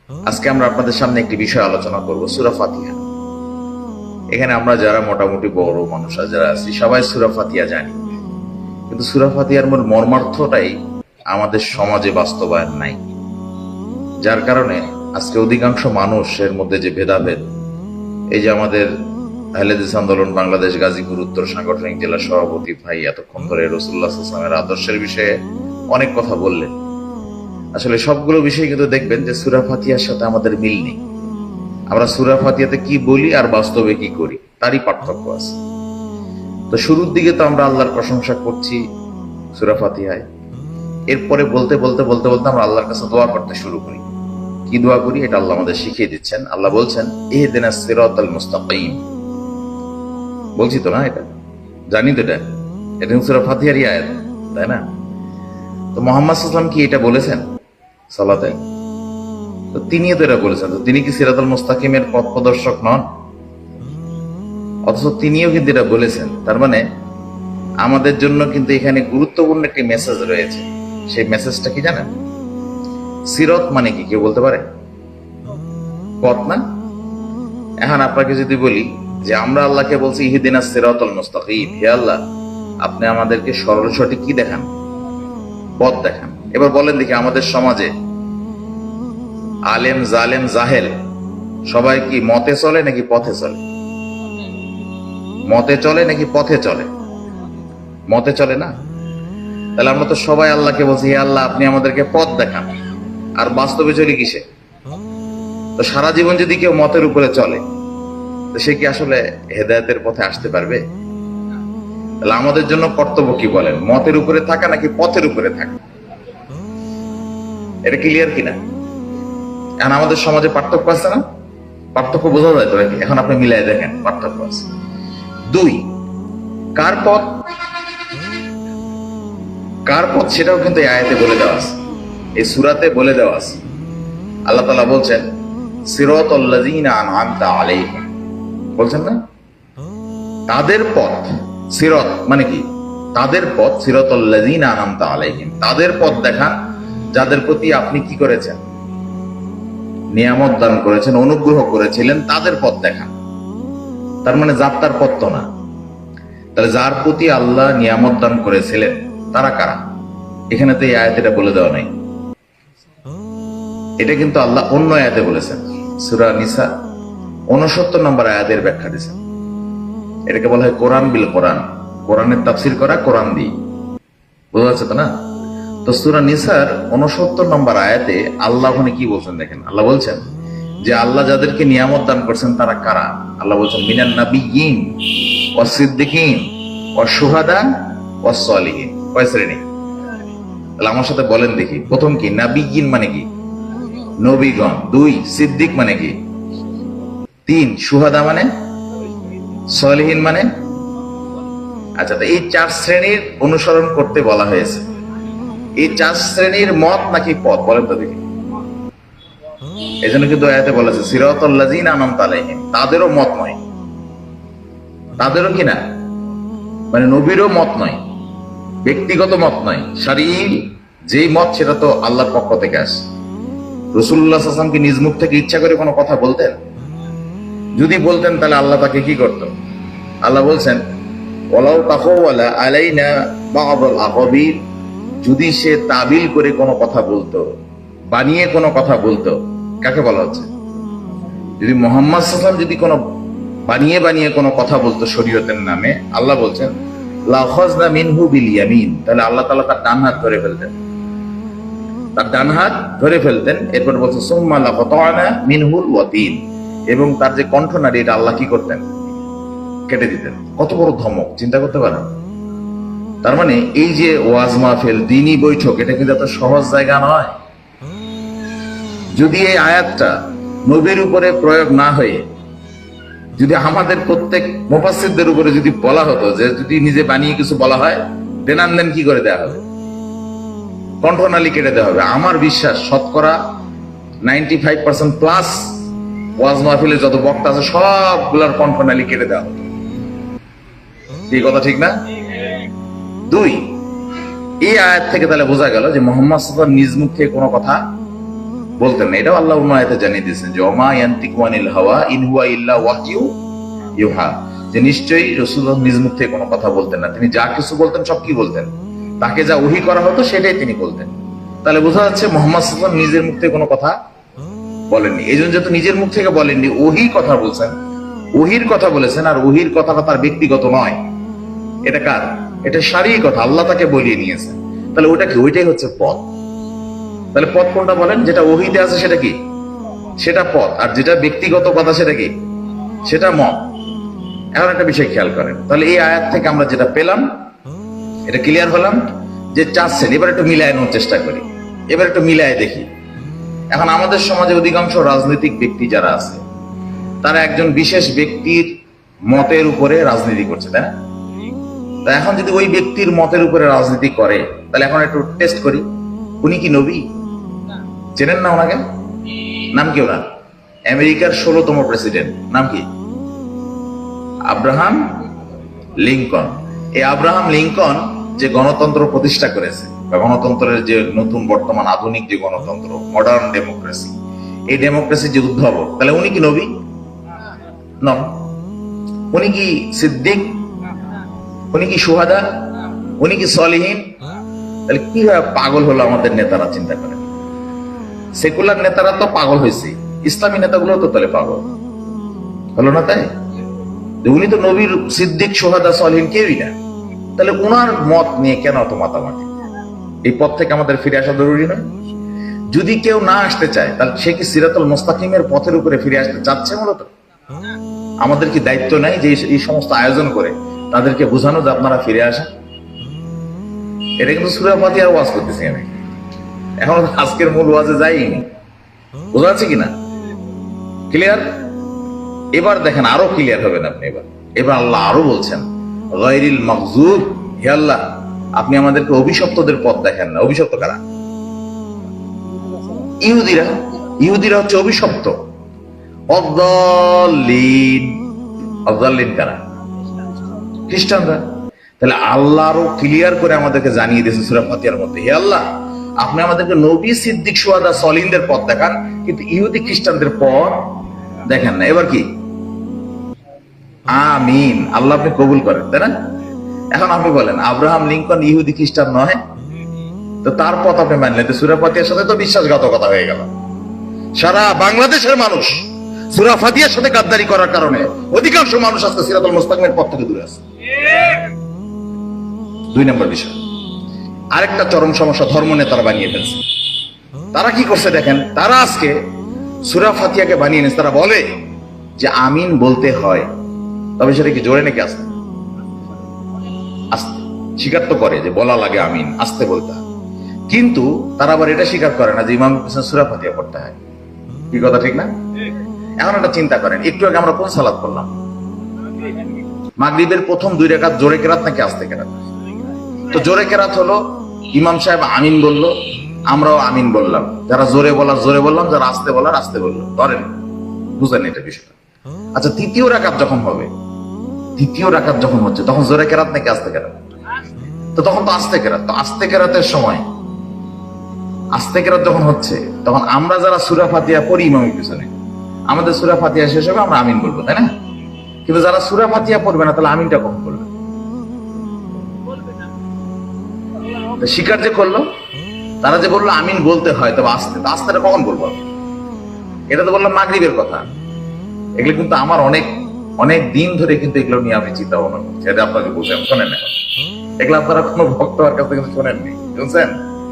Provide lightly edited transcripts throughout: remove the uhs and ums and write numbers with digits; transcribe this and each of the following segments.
আজকে আমরা আপনাদের সামনে একটি বিষয় আলোচনা করব, সূরা ফাতিহা। এখানে আমরা যারা মোটামুটি বড় মানুষ যারা আছি সবাই সূরা ফাতিহা জানি, কিন্তু সূরা ফাতিহার মূল মর্মার্থটাই আমাদের সমাজে বাস্তবায়ন নাই, যার কারণে আজকে অধিকাংশ মানুষের মধ্যে যে ভেদাভেদ, এই যে আমাদের আহলে হাদিস আন্দোলন বাংলাদেশ গাজীপুর উত্তর সাংগঠনিক জেলা সভাপতি ভাই এতক্ষণ ধরে রাসূলুল্লাহ সাল্লাল্লাহু আলাইহি ওয়াসাল্লামের আদর্শের বিষয়ে অনেক কথা বললেন। আসলে সবগুলো বিষয় কিন্তু দেখবেন যে সূরা ফাতিহার সাথে আমাদের মিল নেই। আমরা সূরা ফাতিহাতে কি বলি আর বাস্তবে কি করি তারই পার্থক্য আছে। তো শুরুর দিকে তো আমরা আল্লাহর প্রশংসা করছি সূরা ফাতিহায়, এরপরে বলতে বলতে বলতে বলতে আমরা আল্লাহর কাছে দোয়া করতে শুরু করি। কি দোয়া করি এটা আল্লাহ আমাদের শিখিয়ে দিচ্ছেন। আল্লাহ বলছেন ইহদিনাস সিরাতাল মুস্তাকিম। বলছি তো না, এটা জানি তো, এটা সূরা ফাতিহারই আয়াত, তাই না? তো মুহাম্মদ সাল্লাল্লাহু আলাইহি ওয়াসাল্লাম কি এটা বলেছেন সালাতে? তো তিনিও তো এটা বলেছেন। তো তিনি কি সিরাতাল মুস্তাকিমের পথ প্রদর্শক নন? অথচ তিনিও কিন্তু এটা বলেছেন। তার মানে আমাদের জন্য কিন্তু এখানে গুরুত্বপূর্ণ একটি মেসেজ রয়েছে। সেই মেসেজটা কি জানেন? সিরাত মানে কি কেউ বলতে পারে? পথ না? এখন আপনাকে যদি বলি যে আমরা আল্লাহকে বলছি ইহদিনাস সিরাতাল মুস্তাকিম, হে আল্লাহ আপনি আমাদেরকে সরল সঠিক কি দেখান, পথ দেখান। এবার বলেন দেখি আমাদের সমাজে আলেম জালেম জাহেল সবাই কি মতে চলে নাকি পথে চলে? মতে চলে নাকি পথে চলে? মতে চলে না? তাহলে আমরা তো সবাই আল্লাহকে বলছি হে আল্লাহ আপনি আমাদেরকে পথ দেখান, আর বাস্তবে চলি কিসে? তো সারা জীবন যদি কেউ মতের উপরে চলে তো সে কি আসলে হেদায়েতের পথে আসতে পারবে? তাহলে আমাদের জন্য কর্তব্য কি বলেন, মতের উপরে থাকা নাকি পথের উপরে থাকা? এটা ক্লিয়ার কিনা? এখন আমাদের সমাজে পার্থক্য আছে না? পার্থক্য বোঝা যায় তো নাকি? এখন আপনি মিলাই দেখেন পার্থক্য আছে। দুই, কার পথ কার পথ সেটাও কিন্তু এই আয়াতে বলে দেওয়া আছে, এই সূরাতে বলে দেওয়া আছে। আল্লাহ তাআলা বলছেন সিরাতাল লাযিনা আন'আমতা আলাইহিম, বলছেন না? তাদের পথ, সিরাত মানে কি? তাদের পথ, সিরাতাল লাযিনা আন'আমতা আলাইহিম, তাদের পথ দেখান যাদের প্রতি আপনি কি করেছেন, নিয়ামত দান করেছেন, অনুগ্রহ করেছিলেন, তাদের পথ দেখান। তার মানে যাত্রার পথ তো না। তাহলে যার প্রতি আল্লাহ নিয়ামত দান করেছিলেন তারা কারা? এখানে তো এই আয়াতে এটা বলে দেওয়া নাই। এটা কিন্তু আল্লাহ অন্য আয়াতে বলেছেন, সূরা নিসা 69 নম্বর আয়াতের ব্যাখ্যা দিয়েছেন। এটাকে বলা হয় কোরআন বিল কোরআন, কোরআনের তাফসীর করা কোরআন দিয়ে। বোঝা যাচ্ছে তো না? তো সূরা নিসার 69 নম্বর আয়াতে আল্লাহ ওখানে কি বলছেন দেখেন। আল্লাহ বলছেন যে আল্লাহ যাদেরকে নিয়ামত দান করছেন তারা কারা? আল্লাহ বলছেন মিনান নাবিয়্যিন ওয়াস সিদ্দিকিন ওয়াস শুহাদা ওয়াস সালিহিন। কয় শ্রেণী? তাহলে আমার সাথে বলেন দেখি, প্রথম কি? নাবিয়্যিন মানে কি? নবীগণ। দুই, সিদ্দিক মানে কি? তিন, শুহাদা মানে? সালিহিন মানে? আচ্ছা, তো এই চার শ্রেণীর অনুসরণ করতে বলা হয়েছে। এই চার শ্রেণীর মত নাকি পথ বলেন তো দেখি? এই জন্য কিন্তু আয়াতে বলেছে সিরাতাল লাযিনা আন'আমতা আলাইহিম, তাদেরও মত নয়, তাদেরও কি না মানে নবীরও মত নয়, ব্যক্তিগত মত নয়, শরঈ যেই মত সেটা তো আল্লাহর পক্ষ থেকে আসে। রাসূলুল্লাহ সাল্লাল্লাহু আলাইহি ওয়াসাল্লাম কি নিজ মুখ থেকে ইচ্ছা করে কোনো কথা বলতেন? যদি বলতেন তাহলে আল্লাহ তাকে কি করতেন? আল্লাহ বলছেন ওয়ালাউ তাকাওয়ালা আলাইনা বা'দাল আকাবির, যদি সে তাবিল করে কোনো কথা বলতো, বানিয়ে কোনো কথা বলতো, কাকে বলা হচ্ছে? যদি মুহাম্মদ সাল্লাল্লাহু আলাইহি ওয়াসাল্লাম যদি কোনো বানিয়ে বানিয়ে কোনো কথা বলতো শরীয়তের নামে, আল্লাহ বলছেন লাখাযনা মিনহু বিল ইয়ামিন, তাহলে আল্লাহ তাআলা তার ডান হাত ধরে ফেলতেন, তার ডান হাত ধরে ফেলতেন। এরপর বলছে সুম্মা লাকাতা'না মিনহুল ওয়াতিন, এবং তার যে কণ্ঠনালী এটা আল্লাহ কি করতেন? কেটে দিতেন। কত বড় ধমক চিন্তা করতে পারেন? তার মানে এই যে ওয়াজ মাহফিল, দ্বীনি বৈঠক, এটা কিন্তু এত সহজ জায়গা নয়। যদি এই আয়াতটা নবীর উপরে প্রয়োগ না হয়ে যদি আমাদের প্রত্যেক মুফাসসিরদের উপরে যদি বলা হতো যে যদি নিজে বানিয়ে কিছু বলা হয় দেনান দেন কি করে দেওয়া হবে, কণ্ঠনালী কেটে দেওয়া হবে, আমার বিশ্বাস শতকরা 95% প্লাস ওয়াজ মাহফিলে যত বক্তা আছে সবগুলার কণ্ঠনালী কেটে দেওয়া হতো। এই কথা ঠিক না? দুই, এই আয়াত থেকে তাহলে বোঝা গেল যে মুহাম্মদ সাল্লাল্লাহু আলাইহি ওয়াসাল্লাম নিজ মুখ থেকে কোনো কথা বলতেন না। এটাও আল্লাহ অন্য আয়াতে জানিয়ে দিয়েছেন যে ওমা ইয়ান্তিকু আনিল হাওয়া ইন হুয়া ইল্লা ওয়াহয়ু ইউহা, যে নিশ্চয়ই রাসূলুল্লাহ নিজ মুখ থেকে কোনো কথা বলতেন না, তিনি যা কিছু বলতেন সব কি বলতেন, তাকে যা ওহী করা হতো সেটাই তিনি বলতেন। তাহলে বোঝা যাচ্ছে মুহাম্মদ সাল্লাল্লাহু আলাইহি ওয়াসাল্লাম নিজের মুখ থেকে কোনো কথা বলেননি। এই জন্য যেহেতু নিজের মুখ থেকে বলেননি, ওহী কথা বলছেন, ওহীর কথা বলেছেন, আর ওহীর কথাটা তার ব্যক্তিগত নয়, এটা কার? এটা শারঈ কথা, আল্লাহ তাকে বলিয়ে নিয়েছেন। তাহলে ওটা কি? ওইটাই হচ্ছে পথ। তাহলে পথ কোনটা বলেন? যেটা ওহীতে আছে সেটা কি? সেটা পথ। আর যেটা ব্যক্তিগত কথা সেটা কি? সেটা মত। এখন একটা বিষয় খেয়াল করেন, তাহলে এই আয়াত থেকে আমরা যেটা পেলাম, এটা ক্লিয়ার হলাম যে চাচ্ছেন। এবার একটু মিলায় নেওয়ার চেষ্টা করি, এবার একটু মিলায় দেখি। এখন আমাদের সমাজে অধিকাংশ রাজনৈতিক ব্যক্তি যারা আছে, তারা একজন বিশেষ ব্যক্তির মতের উপরে রাজনীতি করছে, তাই না? তা এখন যদি ওই ব্যক্তির মতের উপরে রাজনীতি করে, তাহলে এখন একটু টেস্ট করি, উনি কি নবী? চেনেন না ওনাকে? নাম কি ওনার? আমেরিকার 16তম প্রেসিডেন্ট, নাম কি? Abraham Lincoln. এই আব্রাহাম লিঙ্কন যে গণতন্ত্র প্রতিষ্ঠা করেছে, বা গণতন্ত্রের যে নতুন বর্তমান আধুনিক যে গণতন্ত্র, মডার্ন ডেমোক্রেসি, এই ডেমোক্রেসির যে উদ্ভাবক, তাহলে উনি কি নবী? নন। উনি কি সিদ্দিক? উনি কি শুহাদা? উনি কি সলিহিন? তাহলে কিভাবে পাগল হলো আমাদের নেতারা? চিন্তা করেন। সেকুলার নেতারা তো পাগল হয়েছে, ইসলামী নেতাগুলো তো তাহলে পাগল হলো না? তাই উনি তো নবীর, সিদ্দিক, শুহাদা, সলিহিন কেউই না। তাহলে উনার মত নিয়ে কেন অত মাতামাতি? এই পথ থেকে আমাদের ফিরে আসা জরুরি নয়? যদি কেউ না আসতে চায়, তাহলে সে কি সিরাতুল মুস্তাকিমের পথের উপরে ফিরে আসতে চাচ্ছে? মূলত আমাদের কি দায়িত্ব নাই যে এই সমস্ত আয়োজন করে তাদেরকে বোঝানো যে আপনারা ফিরে আসেন? এটা কিন্তু সূরা ফাতিহার ওয়াজ করতেছি আমি, এখন আজকের মূল ওয়াজে যাইনি। বোঝা যাচ্ছে কিনা? ক্লিয়ার? এবার দেখেন, আরো ক্লিয়ার হবেন আপনি। এবার আল্লাহ আরো বলছেন গায়রিল মাগযুব, হে আল্লাহ আপনি আমাদেরকে অভিশপ্তদের পথ দেখেন না। অভিশপ্ত কারা? ইহুদিরা। ইহুদিরা হচ্ছে অভিশপ্ত। অদ্দাল্লিন, অদ্দাল্লিন কারা? খ্রিস্টানরা। তাহলে আল্লাহ আরো ক্লিয়ার করে আমাদেরকে জানিয়ে দিয়েছে সূরা ফাতিহার মধ্যে, হে আল্লাহ আপনি আমাদেরকে নবী, সিদ্দিক, শুহাদা, সলিহিনদের পথ দেখান, কিন্তু ইহুদি খ্রিস্টানদের পথ দেখেন না। এবার কি? আমিন, আল্লাহ আপনি কবুল করেন, তাই না? এখন আপনি বলেন আব্রাহাম লিঙ্কন ইহুদি খ্রিস্টান নয়, তো তার পথ আপনি মানলেন, তো সূরা ফাতিহার সাথে তো বিশ্বাসঘাতকতা হয়ে গেল। সারা বাংলাদেশের মানুষ সূরা ফাতিহার সাথে গাদ্দারি করার কারণে অধিকাংশ মানুষ আজকে সিরাতুল মুস্তাকিমের পথ থেকে দূরে আছে। 2 নম্বর বিষয়, আরেকটা চরম সমস্যা ধর্ম নেতারা বানিয়ে ফেলছে। তারা কি করছে দেখেন, তারা আজকে সূরা ফাতিহাকে বানিয়ে নিয়েছে। তারা বলে যে আমিন বলতে হয়, তবে সেটা কি জোরে নাকি আস্তে? আস্তে। স্বীকার তো করে যে বলা লাগে আমিন, আস্তে বলতে হয়, কিন্তু তারা আবার এটা স্বীকার করে না যে ইমাম সূরা ফাতিহা পড়তে হয়। কি কথা ঠিক না? এখন একটা চিন্তা করেন, একটু আগে আমরা কোন সালাত করলাম? মাগরিবের প্রথম 2 রাকাত জোরে কেরাত নাকি আস্তে কেরাত? তো জোরে কেরাত হলো, ইমাম সাহেব আমিন বললো, আমরাও আমিন বললাম। যারা জোরে বলার জোরে বললাম, যারা আস্তে বলার আস্তে বললো। ধরেন, বুঝলেন এটা বিষয়টা? আচ্ছা, তৃতীয় রাকাত যখন হবে, তৃতীয় রাকাত যখন হচ্ছে, তখন জোরে কেরাত নাকি আস্তে কেরাত? তো তখন তো আস্তে কেরাত। তো আস্তে কেরাতের সময়, আস্তে কেরাত যখন হচ্ছে, তখন আমরা যারা সূরা ফাতিহা পড়ি ইমামের পিছনে, আমাদের সূরা ফাতিহা শেষ হবে, আমরা আমিন বলবো, তাই না? কিন্তু যারা সূরা ফাতিহা পড়বে না, তাহলে আমিনটা কখন বলবে? স্বীকার যে করলো, তারা যে বললো আমিন বলতে হয়, তবে আস্তে, আস্তেটা কখন বলবো? এটা তো বললাম মাগরিবের কথা। এগুলো কিন্তু আমার অনেক অনেক দিন ধরে কিন্তু এগুলো নিয়ে আমি চিন্তা ভাবনা করছি। এটা আপনাকে বলছি, আমি শোনেন এখন। এগুলো আপনারা কোনো ভক্ত হওয়ার কাছে কিন্তু শোনেননি, বুঝছেন?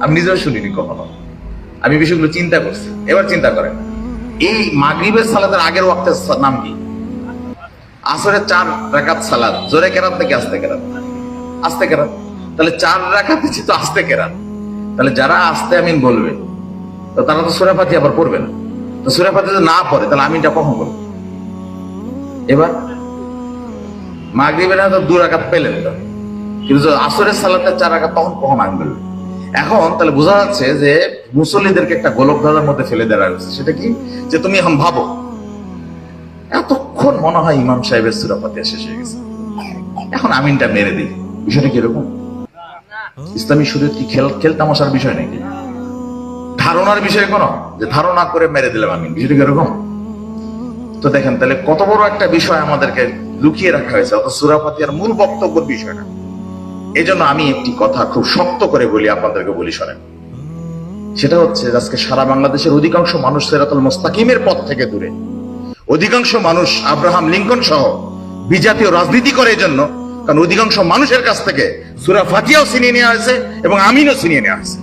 আমি নিজেও শুনিনি কখনো, আমি বিষয়গুলো চিন্তা করছি। এবার চিন্তা করেন, এই মাগরিবের সালাতের আগের ওয়াক্তের নাম কি? আসরের 4 রাকাত সালাত, জোরে কেরাত নাকি আস্তে কেরাত? আস্তে কেরাত। তাহলে 4 রাকাত হচ্ছে তো আস্তে কেরাত। তাহলে যারা আস্তে আমিন বলবে, তো তারা তো সূরা ফাতিহা আবার পড়বে না। তো সূরা ফাতিহা যদি না পড়ে, তাহলে আমিনটা কখন বলবে? এবার মাগরিবের তো 2 রাকাত পেলেন, তো কিন্তু আসরের সালাতের 4 রাকাত, তখন কখন আমিন বলবে? এখন তাহলে বোঝা যাচ্ছে যে মুসল্লিদেরকে একটা গোলক ধাঁধার মধ্যে ফেলে দেওয়া হয়েছে। সেটা কি? যে তুমি এখন ভাবো এতক্ষণ মনে হয় ইমাম সাহেবের সূরা ফাতিহা শেষ হয়ে গেছে, এখন আমিনটা মেরে দিই। বিষয়টা কিরকম? ইসলামী শরীয়ত কি খেল তামাশার বিষয় নাকি? ধারণার বিষয়ে কোনো, যে ধারণা করে মেরে দিলাম আমি, বিষয়টা এরকম। তো দেখেন তাহলে কত বড় একটা বিষয় আমাদেরকে লুকিয়ে রাখা হয়েছে, অত সূরা ফাতিহার মূল বক্তব্যের বিষয়টা। এই জন্য আমি একটি কথা খুব শক্ত করে বলি, আপনাদেরকে বলি শোনেন। সেটা হচ্ছে আজকে সারা বাংলাদেশের অধিকাংশ মানুষ সিরাতুল মুস্তাকিমের পথ থেকে দূরে। অধিকাংশ মানুষ আব্রাহাম লিঙ্কন সহ বিজাতীয় রাজনীতি করে এই জন্য, কারণ অধিকাংশ মানুষের কাছ থেকে সূরা ফাতিহাও ছিনিয়ে নেওয়া হয়েছে এবং আমিনও ছিনিয়ে নেওয়া হয়েছে।